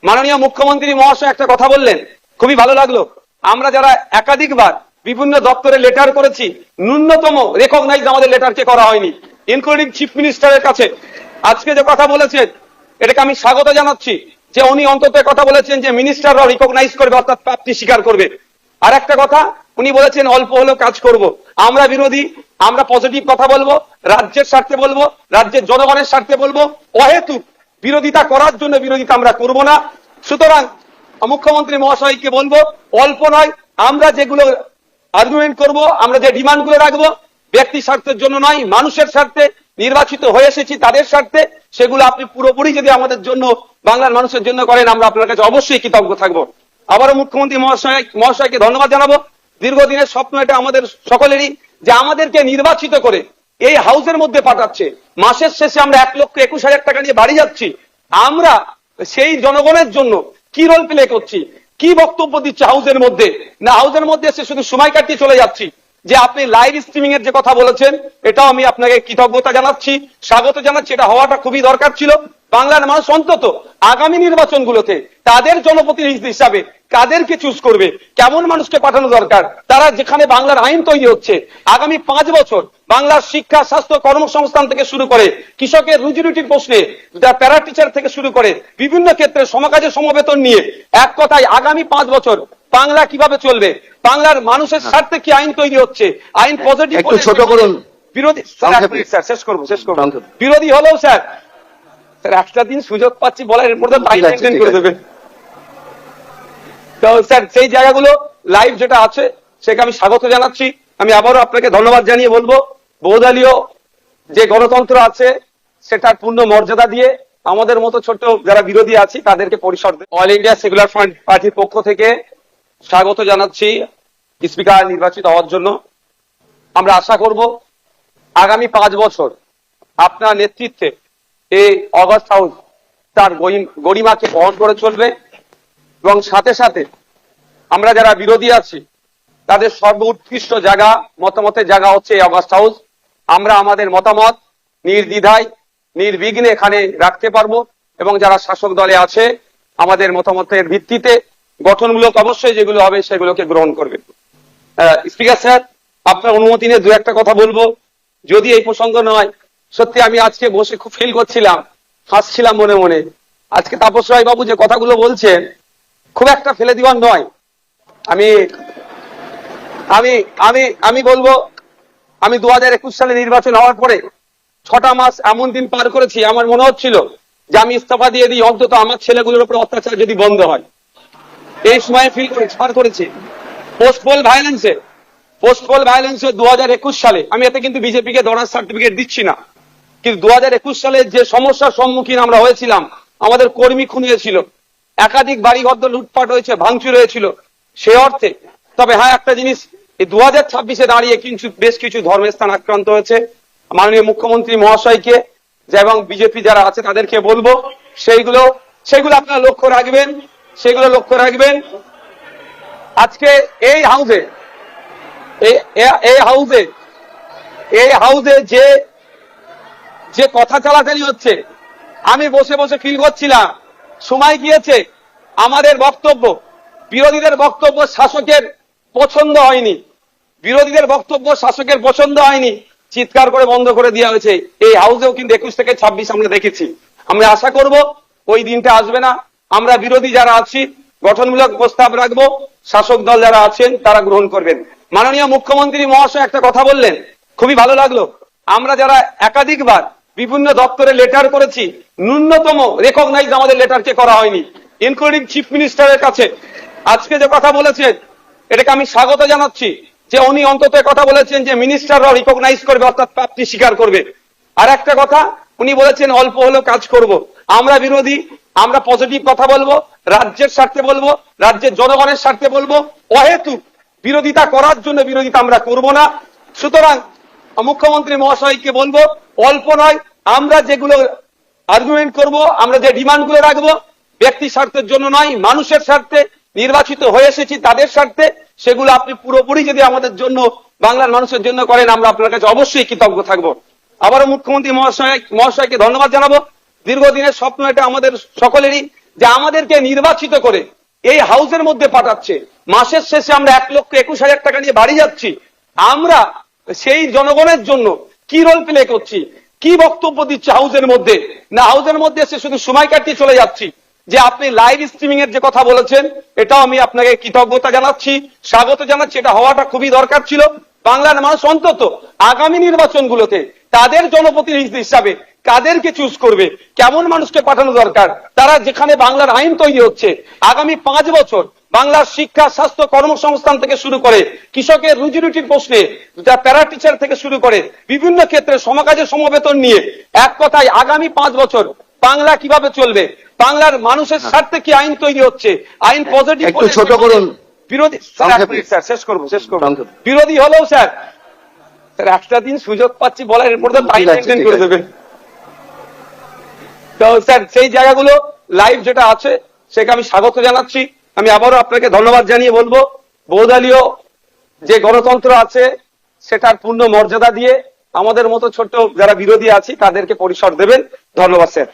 মাননীয় মুখ্যমন্ত্রী মহাশয় একটা কথা বললেন, খুবই ভালো লাগলো। আমরা যারা একাধিকবার বিভিন্ন দপ্তরে লেটার করেছি, ন্যূনতম রেকগনাইজ আমাদের লেটারকে করা হয়নি, ইনক্লুডিং চিফ মিনিস্টারের কাছে। আজকে যে কথা বলেছেন এটাকে আমি স্বাগত জানাচ্ছি, যে উনি অন্তত কথা বলেছেন যে মিনিস্টাররাও রিকগনাইজ করবে, অর্থাৎ প্রাপ্তি স্বীকার করবে। আর একটা কথা উনি বলেছেন অল্প হলেও কাজ করব। আমরা বিরোধী, আমরা পজিটিভ কথা বলবো, রাজ্যের স্বার্থে বলবো, রাজ্যের জনগণের স্বার্থে বলবো। অহেতুক বিরোধিতা করার জন্য বিরোধিতা আমরা করব না। সুতরাং মুখ্যমন্ত্রী মহাশয়কে বলবো, অল্প নয়, আমরা যেগুলো আর্গুমেন্ট করব, আমরা যে ডিমান্ড গুলো রাখবো, ব্যক্তি স্বার্থের জন্য নয়, মানুষের স্বার্থে, নির্বাচিত হয়ে এসেছি তাদের স্বার্থে, সেগুলো আপনি পুরোপুরি যদি আমাদের জন্য, বাংলার মানুষের জন্য করেন, আমরা আপনার কাছে অবশ্যই কৃতজ্ঞ থাকবো। আবারও মুখ্যমন্ত্রী মহাশয়কে ধন্যবাদ জানাবো। দীর্ঘদিনের স্বপ্ন এটা আমাদের সকলেরই, যে আমাদেরকে নির্বাচিত করে এই হাউসের মধ্যে পাঠাচ্ছে। মাসের শেষে আমরা 1,21,000 টাকা নিয়ে বাড়ি যাচ্ছি। আমরা সেই জনগণের জন্য কি রোল প্লে করছি, কি বক্তব্য দিচ্ছে হাউসের মধ্যে? না, হাউসের মধ্যে এসে শুধু সময় কাটিয়ে চলে যাচ্ছি। যে আপনি লাইভ স্ট্রিমিং এর যে কথা বলেছেন, এটাও আমি আপনাকে কৃতজ্ঞতা জানাচ্ছি, স্বাগত জানাচ্ছি। এটা হওয়াটা খুবই দরকার ছিল। বাংলার মানুষ অন্তত আগামী নির্বাচনগুলোতে তাদের জনপ্রতিনিধি হিসাবে কাদেরকে চুজ করবে, কেমন মানুষকে পাঠানো দরকার, তারা যেখানে বাংলার আইন তৈরি হচ্ছে, আগামী 5 বছর বাংলার শিক্ষা, স্বাস্থ্য, কর্মসংস্থান থেকে শুরু করে কৃষকের রুজি রুটির প্রশ্নে, প্যারা টিচার থেকে শুরু করে বিভিন্ন ক্ষেত্রে সমকাজে সমবেতন নিয়ে, এক কথায় আগামী 5 বছর বাংলা কিভাবে চলবে, বাংলার মানুষের স্বার্থে কি আইন তৈরি হচ্ছে, আইন পজিটিভ, একটু ছোট করুন। বিরোধী স্যার, শেষ করবো। বিরোধী হলেও স্যার একটা দিন সুযোগ পাচ্ছি বলার, এর মধ্যে টাইম মেনটেন করে দেবেন। তো স্যার সেই জায়গাগুলো লাইভ যেটা আছে সেটা আমি স্বাগত জানাচ্ছি। আমি আবারও আপনাকে ধন্যবাদ জানিয়ে বলবো, বহুদলীয় যে গণতন্ত্র আছে সেটার পূর্ণ মর্যাদা দিয়ে আমাদের মতো ছোট যারা বিরোধী আছি তাদেরকে পরিসর দেয়। অল ইন্ডিয়া সেকুলার ফ্রন্ট পার্টির পক্ষ থেকে স্বাগত জানাচ্ছি স্পিকার নির্বাচিত হওয়ার জন্য। আমরা আশা করব আগামী 5 বছর আপনার নেতৃত্বে এই অগাস্ট হাউস তার গরিমাকে বহন করে চলবে, এবং সাথে সাথে আমরা যারা বিরোধী আছি তাদের সর্বোৎকৃষ্ট জায়গা, মতামতের জায়গা হচ্ছে এই অগাস্ট হাউস। আমরা আমাদের মতামত নির্দ্বিধায়, নির্বিঘ্নে এখানে রাখতে পারবো, এবং যারা শাসক দলে আছে আমাদের মতামতের ভিত্তিতে গঠনমূলক অবশ্যই যেগুলো হবে সেগুলোকে গ্রহণ করবে। স্পিকার স্যার, আপনার অনুমতি নিয়ে 2-1 কথা বলবো, যদি এই প্রসঙ্গ নয়। সত্যি আমি আজকে বসে খুব ফিল করছিলাম, হাসছিলাম মনে মনে। আজকে তাপস রায় বাবু যে কথাগুলো বলছেন খুব একটা ফেলে দেওয়ার নয়। আমি আমি আমি আমি বলবো, আমি 2021 সালে নির্বাচন হওয়ার পরে 6টা মাস এমন দিন পার করেছি, আমার মনে হচ্ছিল যে আমি ইস্তফা দিয়ে দিই, অন্তত আমার ছেলেগুলোর উপর অত্যাচার যদি বন্ধ হয়। এই সময় ফিল করে পার করেছি। পোস্টপোল ভায়োলেন্সে 2021 সালে, আমি এতে কিন্তু বিজেপিকে দৌড়ার সার্টিফিকেট দিচ্ছি না, কিন্তু 2021 সালে যে সমস্যার সম্মুখীন আমরা হয়েছিলাম, আমাদের কর্মী খুন হয়েছিল, একাধিক বাড়িঘর লুটপাট হয়েছে, ভাঙচুর হয়েছিল, সে অর্থে। তবে হ্যাঁ, একটা জিনিস, এই 2026-এ দাঁড়িয়ে কিন্তু বেশ কিছু ধর্মের স্থান আক্রান্ত হয়েছে। মাননীয় মুখ্যমন্ত্রী মহাশয়কে এবং বিজেপি যারা আছে তাদেরকে বলবো, সেইগুলো আপনারা লক্ষ্য রাখবেন, সেগুলো লক্ষ্য রাখবেন। আজকে এই হাউসে যে কথা চালাচালি হচ্ছে, আমি বসে বসে ফিল করছিলাম, সময় গিয়েছে আমাদের বক্তব্য, বিরোধীদের বক্তব্য শাসকের পছন্দ হয়নি, চিৎকার করে বন্ধ করে দেওয়া হয়েছে। এই হাউসেও কিন্তু 21 থেকে 26 আমরা দেখেছি। আমরা আশা করব ওই দিনটা আসবে না। আমরা বিরোধী যারা আছি গঠনমূলক প্রস্তাব রাখবো, শাসক দল যারা আছেন তারা গ্রহণ করবেন। মাননীয় মুখ্যমন্ত্রী মহাশয় একটা কথা বললেন, খুবই ভালো লাগলো। আমরা যারা একাধিকবার বিভিন্ন দপ্তরে লেটার করেছি, ন্যূনতম রেকগনাইজ আমাদের লেটারকে করা হয়নি, ইনক্লুডিং চিফ মিনিস্টারের কাছে। আজকে যে কথা বলেছেন এটাকে আমি স্বাগত জানাচ্ছি, যে উনি অন্তত কথা বলেছেন যে মিনিস্টাররাও রিকগনাইজ করবে, অর্থাৎ প্রাপ্তি স্বীকার করবে। আর একটা কথা উনি বলেছেন অল্প হলেও কাজ করব। আমরা বিরোধী, আমরা পজিটিভ কথা বলবো, রাজ্যের স্বার্থে বলবো, রাজ্যের জনগণের স্বার্থে বলবো। অহেতুক বিরোধিতা করার জন্য বিরোধিতা আমরা করব না। সুতরাং মুখ্যমন্ত্রী মহাশয়কে বলবো, অল্প নয়, আমরা যেগুলো আর্গুমেন্ট করব, আমরা যে ডিমান্ড গুলো রাখবো, ব্যক্তি স্বার্থের জন্য নয়, মানুষের স্বার্থে, নির্বাচিত হয়ে এসেছি তাদের স্বার্থে, সেগুলো আপনি পুরোপুরি যদি আমাদের জন্য, বাংলার মানুষের জন্য করেন, আমরা আপনার কাছে অবশ্যই কৃতজ্ঞ থাকবো। আবারও মুখ্যমন্ত্রী মহাশয়কে ধন্যবাদ জানাবো। দীর্ঘদিনের স্বপ্ন এটা আমাদের সকলেরই, যে আমাদেরকে নির্বাচিত করে এই হাউসের মধ্যে পাঠাচ্ছে, মাসের শেষে আমরা 1,21,000 টাকা নিয়ে বাড়ি যাচ্ছি। আমরা সেই জনগণের জন্য কি রোল প্লে করছি, কি বক্তব্য দিচ্ছি হাউসের মধ্যে? না, হাউসের মধ্যে এসে শুধু সময় কাটিয়ে চলে যাচ্ছি। যে আপনি লাইভ স্ট্রিমিং এর যে কথা বলেছেন, এটাও আমি আপনাকে কৃতজ্ঞতা জানাচ্ছি, স্বাগত জানাচ্ছি। এটা হওয়াটা খুবই দরকার ছিল। বাংলার মানুষ অন্তত আগামী নির্বাচনগুলোতে তাদের জনপ্রতিনিধি হিসাবে কাদেরকে চুজ করবে, কেমন মানুষকে পাঠানো দরকার, তারা যেখানে বাংলার আইন তৈরি হচ্ছে আগামী 5 বছর বাংলার শিক্ষা, স্বাস্থ্য, কর্মসংস্থান থেকে শুরু করে কৃষকের রুজি রুটির প্রশ্নে, প্যারা টিচার থেকে শুরু করে বিভিন্ন ক্ষেত্রে সমকাজের সমবেতন নিয়ে, এক কথায় আগামী 5 বছর বাংলা কিভাবে চলবে, বাংলার মানুষের স্বার্থে কি আইন তৈরি হচ্ছে, আইন পজিটিভ একটু ছোট করুন। বিরোধী স্যার শেষ করবো বিরোধী হলেও স্যার একটা দিন সুযোগ পাচ্ছি বলার, এরপর তো টাইম মেনটেন করে দেবেন। তো স্যার সেই জায়গাগুলো লাইভ যেটা আছে সেটা আমি স্বাগত জানাচ্ছি। আমি আবারও আপনাকে ধন্যবাদ জানিয়ে বলবো, বহুদলীয় যে গণতন্ত্র আছে সেটার পূর্ণ মর্যাদা দিয়ে আমাদের মতো ছোট্ট যারা বিরোধী আছি তাদেরকে পরিসর দেবেন। ধন্যবাদ স্যার।